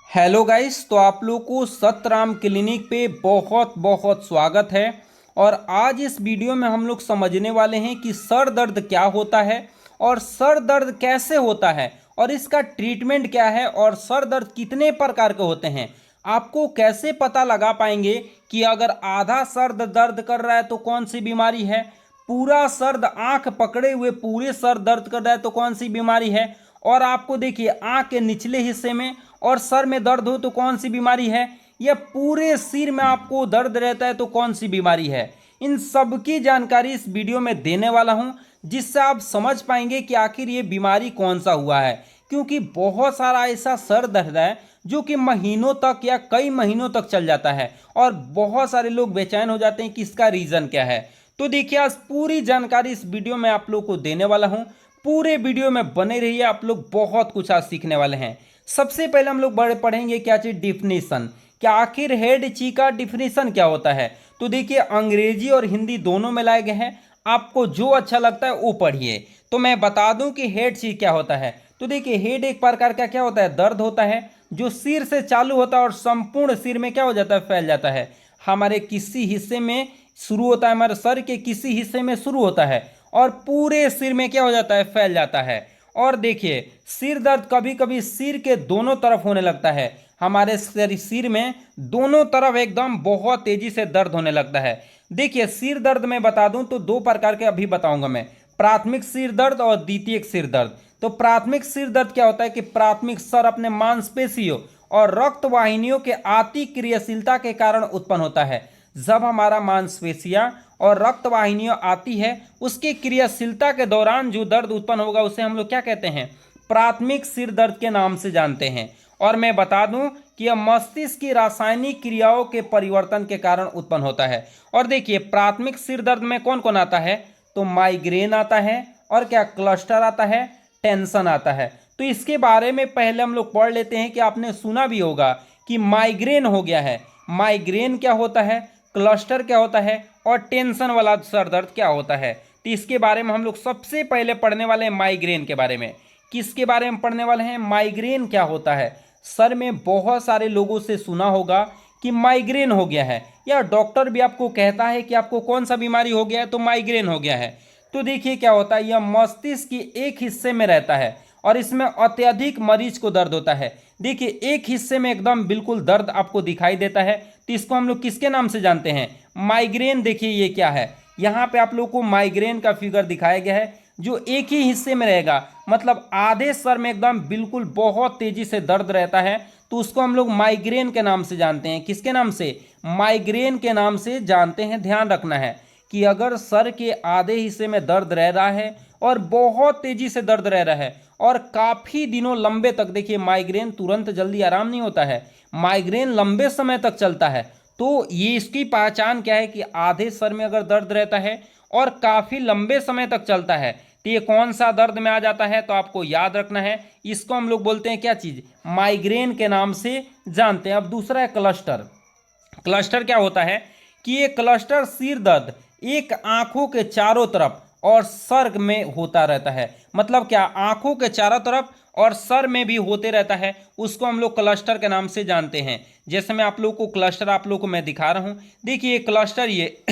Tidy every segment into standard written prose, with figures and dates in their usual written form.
Hello guys, तो आप लोग को सतराम क्लिनिक पे बहुत बहुत स्वागत है। और आज इस वीडियो में हम लोग समझने वाले हैं कि सर दर्द क्या होता है और सर दर्द कैसे होता है और इसका ट्रीटमेंट क्या है और सर दर्द कितने प्रकार के होते हैं। आपको कैसे पता लगा पाएंगे कि अगर आधा सर दर्द कर रहा है तो कौन सी बीमारी है, पूरा सर आंख पकड़े हुए पूरे सर दर्द कर रहा है तो कौन सी बीमारी है, और आपको देखिए आंख के निचले हिस्से में और सर में दर्द हो तो कौन सी बीमारी है, या पूरे सिर में आपको दर्द रहता है तो कौन सी बीमारी है। इन सब की जानकारी इस वीडियो में देने वाला हूं, जिससे आप समझ पाएंगे कि आखिर ये बीमारी कौन सा हुआ है। क्योंकि बहुत सारा ऐसा सर दर्द है जो कि महीनों तक या कई महीनों तक चल जाता है और बहुत सारे लोग बेचैन हो जाते हैं कि इसका रीज़न क्या है। तो देखिए आज पूरी जानकारी इस वीडियो में आप लोग को देने वाला हूं। पूरे वीडियो में बने रहिए, आप लोग बहुत कुछ आज सीखने वाले हैं। सबसे पहले हम लोग बड़े पढ़ेंगे क्या चीज, डिफिनीशन। क्या आखिर हेड ची का डिफिनीशन क्या होता है। तो देखिए अंग्रेजी और हिंदी दोनों में लाए गए हैं, आपको जो अच्छा लगता है वो पढ़िए। तो मैं बता दूं कि हेड ची क्या होता है। तो देखिए हेड एक प्रकार का क्या होता है, दर्द होता है जो सिर से चालू होता है और संपूर्ण सिर में क्या हो जाता है, फैल जाता है। हमारे किसी हिस्से में शुरू होता है, हमारे सर के किसी हिस्से में शुरू होता है और पूरे सिर में क्या हो जाता है, फैल जाता है। और देखिए सिर दर्द कभी कभी सिर के दोनों तरफ होने लगता है। हमारे सिर में दोनों तरफ एकदम बहुत तेजी से दर्द होने लगता है। देखिए सिर दर्द में बता दूं तो दो प्रकार के अभी बताऊंगा मैं, प्राथमिक सिर दर्द और द्वितीयक सिर दर्द। तो प्राथमिक सिर दर्द क्या होता है कि प्राथमिक सर अपने मांसपेशियों और रक्त वाहिनियों के अति क्रियाशीलता के कारण उत्पन्न होता है। जब हमारा मांसपेशियां और रक्त वाहिनियां आती है उसकी क्रियाशीलता के दौरान जो दर्द उत्पन्न होगा उसे हम लोग क्या कहते हैं, प्राथमिक सिर दर्द के नाम से जानते हैं। और मैं बता दूं कि यह मस्तिष्क की रासायनिक क्रियाओं के परिवर्तन के कारण उत्पन्न होता है। और देखिए प्राथमिक सिर दर्द में कौन कौन आता है, तो माइग्रेन आता है और क्या क्लस्टर आता है, टेंशन आता है। तो इसके बारे में पहले हम लोग पढ़ लेते हैं कि आपने सुना भी होगा कि माइग्रेन हो गया है। माइग्रेन क्या होता है, क्लस्टर क्या होता है और टेंशन वाला सर दर्द क्या होता है। तो इसके बारे में हम लोग सबसे पहले पढ़ने वाले हैं माइग्रेन के बारे में। किसके बारे में पढ़ने वाले हैं, माइग्रेन क्या होता है। सर में बहुत सारे लोगों से सुना होगा कि माइग्रेन हो गया है, या डॉक्टर भी आपको कहता है कि आपको कौन सा बीमारी हो गया है, तो माइग्रेन हो गया है। तो देखिए क्या होता है, यह मस्तिष्क की एक हिस्से में रहता है और इसमें अत्यधिक मरीज को दर्द होता है। देखिए एक हिस्से में एकदम बिल्कुल दर्द आपको दिखाई देता है, तो इसको हम लोग किसके नाम से जानते हैं, माइग्रेन। देखिए ये क्या है, यहाँ पे आप लोग को माइग्रेन का फिगर दिखाया गया है जो एक ही हिस्से में रहेगा, मतलब आधे सर में एकदम बिल्कुल बहुत तेजी से दर्द रहता है। तो उसको हम लोग माइग्रेन के नाम से जानते हैं। किसके नाम से, माइग्रेन के नाम से जानते हैं। ध्यान रखना है कि अगर सर के आधे हिस्से में दर्द रह रहा है और बहुत तेजी से दर्द रह रहा है और काफ़ी दिनों लंबे तक, देखिए माइग्रेन तुरंत जल्दी आराम नहीं होता है, माइग्रेन लंबे समय तक चलता है। तो ये इसकी पहचान क्या है कि आधे सर में अगर दर्द रहता है और काफ़ी लंबे समय तक चलता है तो ये कौन सा दर्द में आ जाता है, तो आपको याद रखना है इसको हम लोग बोलते हैं क्या चीज़, माइग्रेन के नाम से जानते हैं। अब दूसरा है क्लस्टर। क्लस्टर क्या होता है कि ये क्लस्टर सिर दर्द एक आंखों के चारों तरफ और सर में होता रहता है। मतलब क्या, आंखों के चारों तरफ और सर में भी होते रहता है, उसको हम लोग क्लस्टर के नाम से जानते हैं। जैसे मैं आप लोग को क्लस्टर आप लोग को मैं दिखा रहा हूँ, देखिए ये क्लस्टर, ये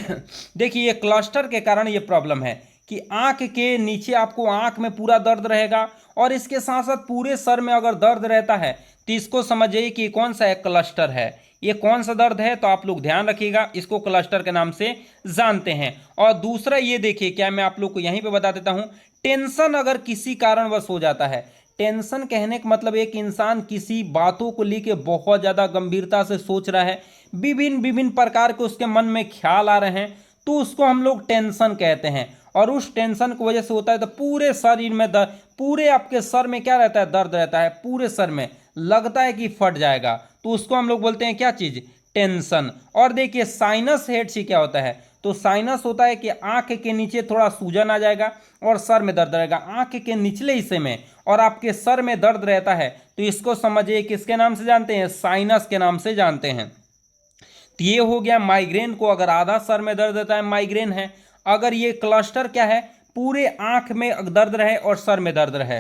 देखिए ये क्लस्टर के कारण ये प्रॉब्लम है कि आंख के नीचे आपको आंख में पूरा दर्द रहेगा और इसके साथ साथ पूरे सर में अगर दर्द रहता है तो इसको समझिए कि कौन सा है, क्लस्टर है। ये कौन सा दर्द है, तो आप लोग ध्यान रखिएगा, इसको क्लस्टर के नाम से जानते हैं। और दूसरा ये देखिए, क्या मैं आप लोग को यहीं पे बता देता हूं, टेंशन अगर किसी कारणवश हो जाता है। टेंशन कहने का मतलब एक इंसान किसी बातों को लेके बहुत ज़्यादा गंभीरता से सोच रहा है, विभिन्न विभिन्न प्रकार के उसके मन में ख्याल आ रहे हैं, तो उसको हम लोग टेंशन कहते हैं। और उस टेंशन की वजह से होता है तो पूरे शरीर में दर्द, पूरे आपके सर में क्या रहता है, दर्द रहता है, पूरे सर में लगता है कि फट जाएगा, तो उसको हम लोग बोलते हैं क्या चीज़, टेंशन। और देखिए साइनस हेड से क्या होता है, तो साइनस होता है कि आंख के नीचे थोड़ा सूजन आ जाएगा और सर में दर्द रहेगा, आंख के निचले हिस्से में और आपके सर में दर्द रहता है, तो इसको समझिए किसके नाम से जानते हैं, साइनस के नाम से जानते हैं। तो ये हो गया माइग्रेन को, अगर आधा सर में दर्द रहता है माइग्रेन है। अगर ये क्लस्टर क्या है, पूरे आंख में दर्द रहे और सर में दर्द रहे।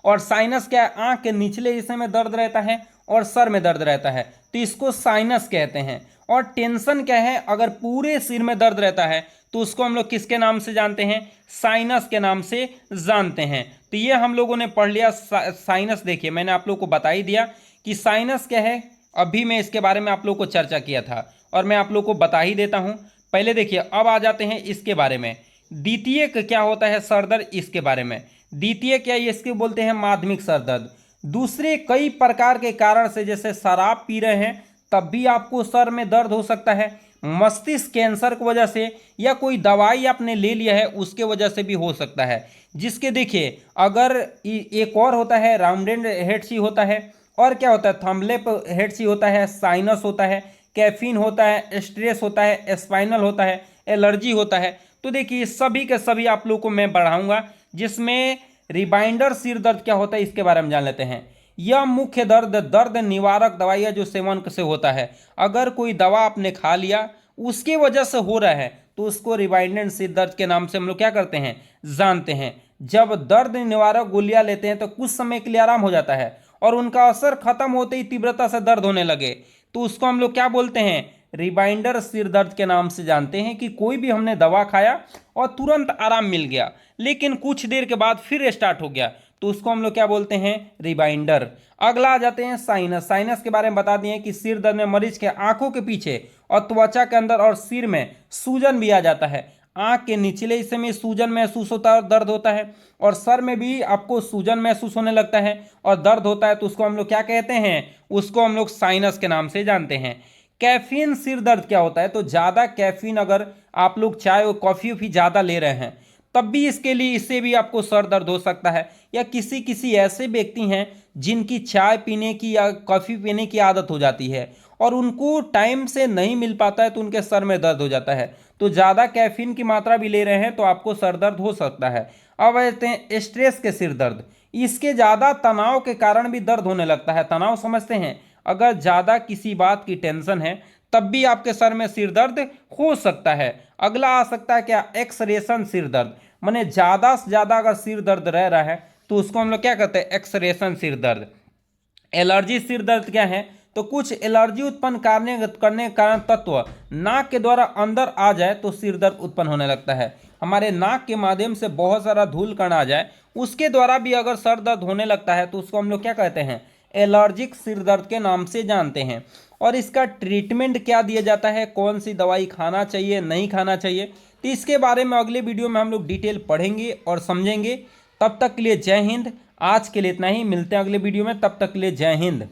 और साइनस क्या है, आंख के निचले हिस्से में दर्द रहता है और सर में दर्द रहता है, तो इसको साइनस कहते हैं। और टेंशन क्या है, अगर पूरे सिर में दर्द रहता है तो उसको हम लोग किसके नाम से जानते हैं, साइनस के नाम से जानते हैं। तो ये हम लोगों ने पढ़ लिया साइनस। देखिए मैंने आप लोग को बता ही दिया कि साइनस क्या है, अभी मैं इसके बारे में आप लोग को चर्चा किया था और मैं आप लोग को बता ही देता हूँ। पहले देखिए, अब आ जाते हैं इसके बारे में, द्वितीय क्या होता है सर दर्द, इसके बारे में। द्वितीय क्या, इसके बोलते हैं माध्यमिक सर दर्द। दूसरे कई प्रकार के कारण से, जैसे शराब पी रहे हैं तब भी आपको सर में दर्द हो सकता है, मस्तिष्क कैंसर की वजह से, या कोई दवाई आपने ले लिया है उसके वजह से भी हो सकता है। जिसके देखिए, अगर एक और होता है राउंडेड हेड सी होता है, और क्या होता है थंबलेप हेड सी होता है, साइनस होता है, कैफीन होता है, स्ट्रेस होता है, स्पाइनल होता है, एलर्जी होता है। तो देखिए सभी के सभी आप लोग को मैं बढ़ाऊंगा, जिसमें रिमाइंडर सिर दर्द क्या होता है इसके बारे में जान लेते हैं। यह मुख्य दर्द निवारक दवाइयाँ जो सेवन से होता है, अगर कोई दवा आपने खा लिया उसके वजह से हो रहा है तो उसको रिमाइंडर सिर दर्द के नाम से हम लोग क्या करते हैं, जानते हैं। जब दर्द निवारक गोलियां लेते हैं तो कुछ समय के लिए आराम हो जाता है और उनका असर खत्म होते ही तीव्रता से दर्द होने लगे तो उसको हम लोग क्या बोलते हैं, रिमाइंडर सिर दर्द के नाम से जानते हैं। कि कोई भी हमने दवा खाया और तुरंत आराम मिल गया लेकिन कुछ देर के बाद फिर स्टार्ट हो गया तो उसको हम लोग क्या बोलते हैं, रिमाइंडर। अगला आ जाते हैं साइनस। साइनस के बारे में बता दिए कि सिर दर्द में मरीज के आंखों के पीछे और त्वचा के अंदर और सिर में सूजन भी आ जाता है। आंख के निचले हिस्से में सूजन महसूस होता है और दर्द होता है, और सर में भी आपको सूजन महसूस होने लगता है और दर्द होता है, तो उसको हम लोग क्या कहते हैं, उसको हम लोग साइनस के नाम से जानते हैं। कैफीन सिर दर्द क्या होता है, तो ज़्यादा कैफीन अगर आप लोग चाय और कॉफ़ी भी ज़्यादा ले रहे हैं तब भी इससे भी आपको सर दर्द हो सकता है। या किसी ऐसे व्यक्ति हैं जिनकी चाय पीने की या कॉफ़ी पीने की आदत हो जाती है और उनको टाइम से नहीं मिल पाता है तो उनके सर में दर्द हो जाता है, तो ज़्यादा कैफीन की मात्रा भी ले रहे हैं तो आपको सर दर्द हो सकता है। अब आते हैं स्ट्रेस के सिर दर्द। इसके ज़्यादा तनाव के कारण भी दर्द होने लगता है। तनाव समझते हैं, अगर ज़्यादा किसी बात की टेंशन है तब भी आपके सर में सिर दर्द हो सकता है। अगला आ सकता है क्या, एक्सरेशन सिर दर्द। माने ज़्यादा से ज़्यादा अगर सिर दर्द रह रहा है तो उसको हम लोग क्या कहते हैं, एक्सरेशन सिर दर्द। एलर्जी सिर दर्द क्या है, तो कुछ एलर्जी उत्पन्न करने कारण तत्व नाक के द्वारा अंदर आ जाए तो सिर दर्द उत्पन्न होने लगता है। हमारे नाक के माध्यम से बहुत सारा धूल कण आ जाए उसके द्वारा भी अगर सर दर्द होने लगता है तो उसको हम लोग क्या कहते हैं, एलर्जिक सिर दर्द के नाम से जानते हैं। और इसका ट्रीटमेंट क्या दिया जाता है, कौन सी दवाई खाना चाहिए नहीं खाना चाहिए, तो इसके बारे में अगले वीडियो में हम लोग डिटेल पढ़ेंगे और समझेंगे। तब तक के लिए जय हिंद। आज के लिए इतना ही, मिलते हैं अगले वीडियो में, तब तक के लिए जय हिंद।